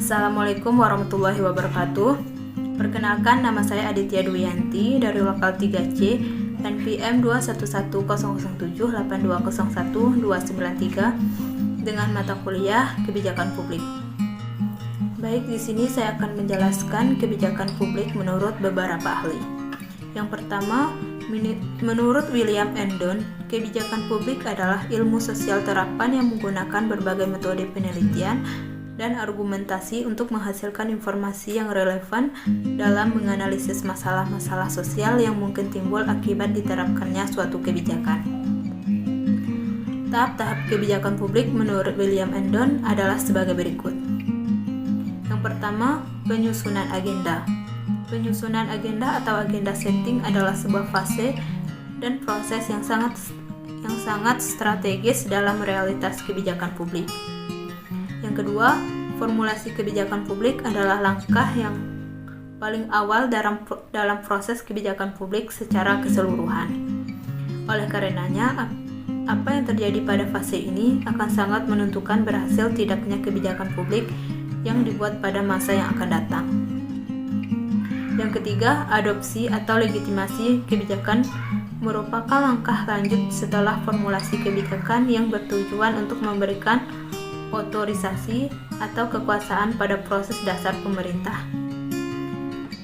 Assalamualaikum warahmatullahi wabarakatuh. Perkenalkan, nama saya Aditya Duyanti dari Lokal 3C NPM 21108201293 dengan mata kuliah Kebijakan Publik. Baik, di sini saya akan menjelaskan kebijakan publik menurut beberapa ahli. Yang pertama, menurut William Endon, kebijakan publik adalah ilmu sosial terapan yang menggunakan berbagai metode penelitian dan argumentasi untuk menghasilkan informasi yang relevan dalam menganalisis masalah-masalah sosial yang mungkin timbul akibat diterapkannya suatu kebijakan. Tahap-tahap kebijakan publik menurut William Endon adalah sebagai berikut. Yang pertama, penyusunan agenda. Penyusunan agenda atau agenda setting adalah sebuah fase dan proses yang sangat strategis dalam realitas kebijakan publik. Yang kedua, formulasi kebijakan publik adalah langkah yang paling awal dalam proses kebijakan publik secara keseluruhan. Oleh karenanya, apa yang terjadi pada fase ini akan sangat menentukan berhasil tidaknya kebijakan publik yang dibuat pada masa yang akan datang. Yang ketiga, adopsi atau legitimasi kebijakan merupakan langkah lanjut setelah formulasi kebijakan yang bertujuan untuk memberikan otorisasi atau kekuasaan pada proses dasar pemerintah.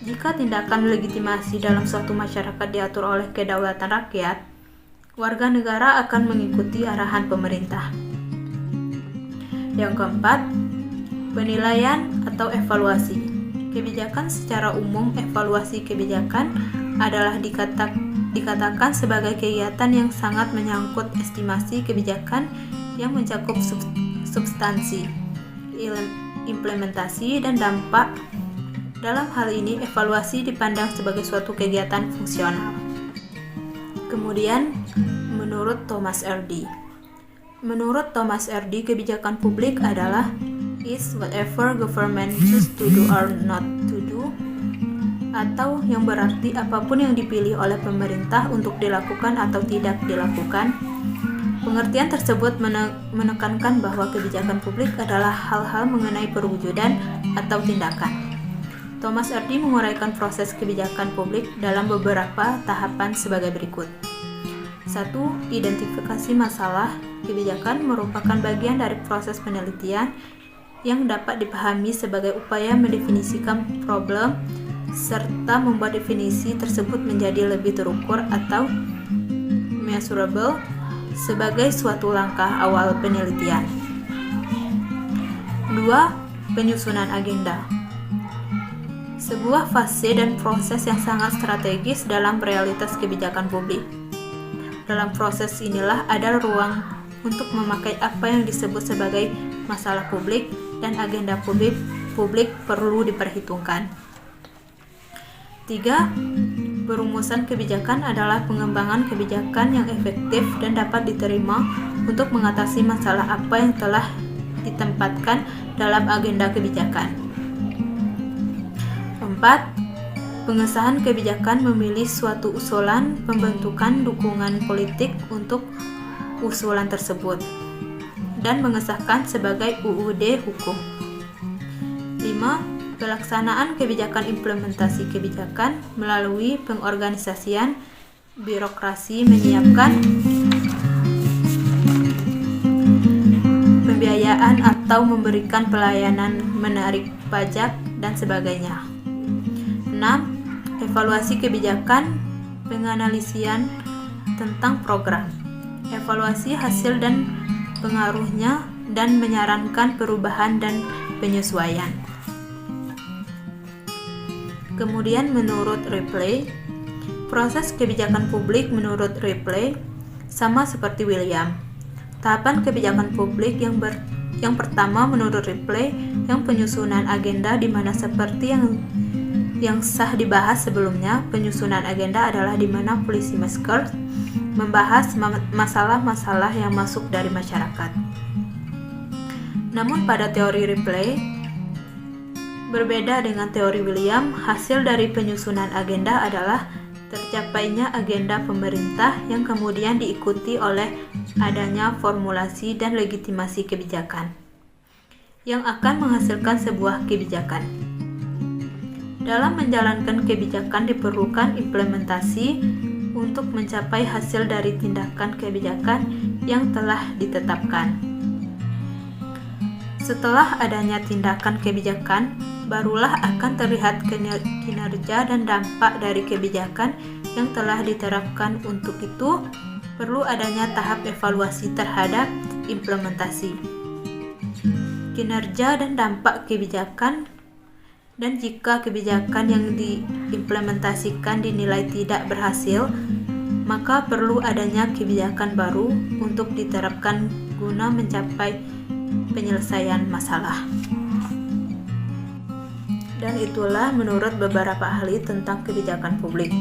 Jika tindakan legitimasi dalam suatu masyarakat diatur oleh kedaulatan rakyat, warga negara akan mengikuti arahan pemerintah. Yang keempat, penilaian atau evaluasi. Kebijakan secara umum, evaluasi kebijakan adalah dikatakan sebagai kegiatan yang sangat menyangkut estimasi kebijakan yang mencakup substansi, implementasi, dan dampak. Dalam hal ini, evaluasi dipandang sebagai suatu kegiatan fungsional. Kemudian, menurut Thomas R.D. Menurut Thomas R.D., kebijakan publik adalah is whatever government choose to do or not to do, atau yang berarti apapun yang dipilih oleh pemerintah untuk dilakukan atau tidak dilakukan. Pengertian tersebut menekankan bahwa kebijakan publik adalah hal-hal mengenai perwujudan atau tindakan. Thomas R.D. menguraikan proses kebijakan publik dalam beberapa tahapan sebagai berikut. 1. Identifikasi masalah. Kebijakan merupakan bagian dari proses penelitian yang dapat dipahami sebagai upaya mendefinisikan problem serta membuat definisi tersebut menjadi lebih terukur atau measurable sebagai suatu langkah awal penelitian. 2. Penyusunan agenda. Sebuah fase dan proses yang sangat strategis dalam realitas kebijakan publik. Dalam proses inilah ada ruang untuk memakai apa yang disebut sebagai masalah publik dan agenda publik perlu diperhitungkan. 3. Perumusan kebijakan adalah pengembangan kebijakan yang efektif dan dapat diterima untuk mengatasi masalah apa yang telah ditempatkan dalam agenda kebijakan. 4. Pengesahan kebijakan memilih suatu usulan pembentukan dukungan politik untuk usulan tersebut dan mengesahkan sebagai UUD hukum. 5. Pelaksanaan kebijakan implementasi kebijakan melalui pengorganisasian birokrasi, menyiapkan pembiayaan atau memberikan pelayanan menarik pajak dan sebagainya. 6. Evaluasi kebijakan, penganalisian tentang program, evaluasi hasil dan pengaruhnya, dan menyarankan perubahan dan penyesuaian. Kemudian menurut Ripley, proses kebijakan publik menurut Ripley sama seperti William. Tahapan kebijakan publik yang pertama menurut Ripley yang penyusunan agenda, di mana seperti yang sah dibahas sebelumnya, penyusunan agenda adalah di mana policy makers membahas masalah-masalah yang masuk dari masyarakat. Namun pada teori Ripley berbeda dengan teori William, hasil dari penyusunan agenda adalah tercapainya agenda pemerintah yang kemudian diikuti oleh adanya formulasi dan legitimasi kebijakan. yang akan menghasilkan sebuah kebijakan. Dalam menjalankan kebijakan diperlukan implementasi untuk mencapai hasil dari tindakan kebijakan yang telah ditetapkan. Setelah adanya tindakan kebijakan, barulah akan terlihat kinerja dan dampak dari kebijakan yang telah diterapkan. Untuk itu, perlu adanya tahap evaluasi terhadap implementasi, kinerja dan dampak kebijakan. Dan jika kebijakan yang diimplementasikan dinilai tidak berhasil, maka perlu adanya kebijakan baru untuk diterapkan guna mencapai penyelesaian masalah. Dan itulah menurut beberapa ahli tentang kebijakan publik.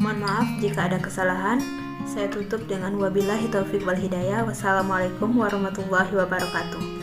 Mohon maaf jika ada kesalahan. Saya tutup dengan wabillahi taufiq wal hidayah. Wassalamualaikum warahmatullahi wabarakatuh.